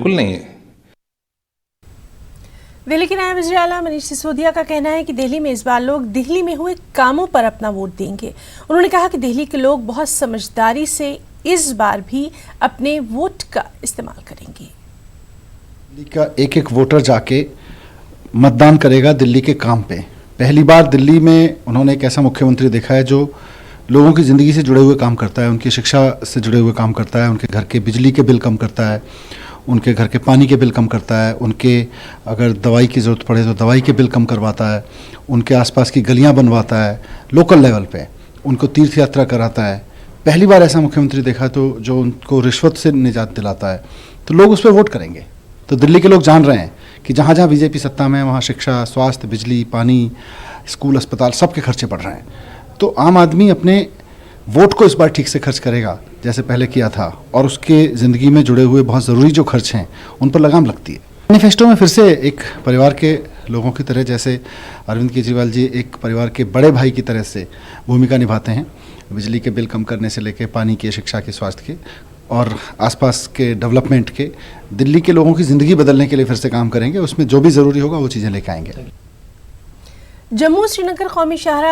बिल्कुल नहीं है। दिल्ली के नायब वज़ीर-ए-आला मनीष सिसोदिया का कहना है कि दिल्ली में इस बार लोग दिल्ली में हुए कामों पर अपना वोट देंगे। उन्होंने कहा कि दिल्ली के लोग बहुत समझदारी से इस बार भी अपने वोट का इस्तेमाल करेंगे। दिल्ली का एक एक वोटर जाके मतदान करेगा दिल्ली के काम पे। पहली बार दिल्ली में उन्होंने एक ऐसा मुख्यमंत्री देखा है जो लोगों की ज़िंदगी से जुड़े हुए काम करता है, उनकी शिक्षा से जुड़े हुए काम करता है, उनके घर के बिजली के बिल कम करता है, उनके घर के पानी के बिल कम करता है, उनके अगर दवाई की ज़रूरत पड़े तो दवाई के बिल कम करवाता है, उनके आसपास की गलियां बनवाता है, लोकल लेवल पे उनको तीर्थ यात्रा कराता है। पहली बार ऐसा मुख्यमंत्री देखा तो जो उनको रिश्वत से निजात दिलाता है, तो लोग उस पर वोट करेंगे। तो दिल्ली के लोग जान रहे हैं कि जहाँ जहाँ बीजेपी सत्ता में है वहाँ शिक्षा, स्वास्थ्य, बिजली, पानी, स्कूल, अस्पताल सबके खर्चे बढ़ रहे हैं। तो आम आदमी अपने वोट को इस बार ठीक से खर्च करेगा जैसे पहले किया था, और उसके ज़िंदगी में जुड़े हुए बहुत ज़रूरी जो खर्च हैं उन पर लगाम लगती है। मैनिफेस्टो में फिर से एक परिवार के लोगों की तरह, जैसे अरविंद केजरीवाल जी एक परिवार के बड़े भाई की तरह से भूमिका निभाते हैं, बिजली के बिल कम करने से लेकर पानी के, शिक्षा के, स्वास्थ्य के और आसपास के डेवलपमेंट के, दिल्ली के लोगों की ज़िंदगी बदलने के लिए फिर से काम करेंगे। उसमें जो भी ज़रूरी होगा वो चीज़ें लेकर आएंगे। जम्मू श्रीनगर कौमी शाहराह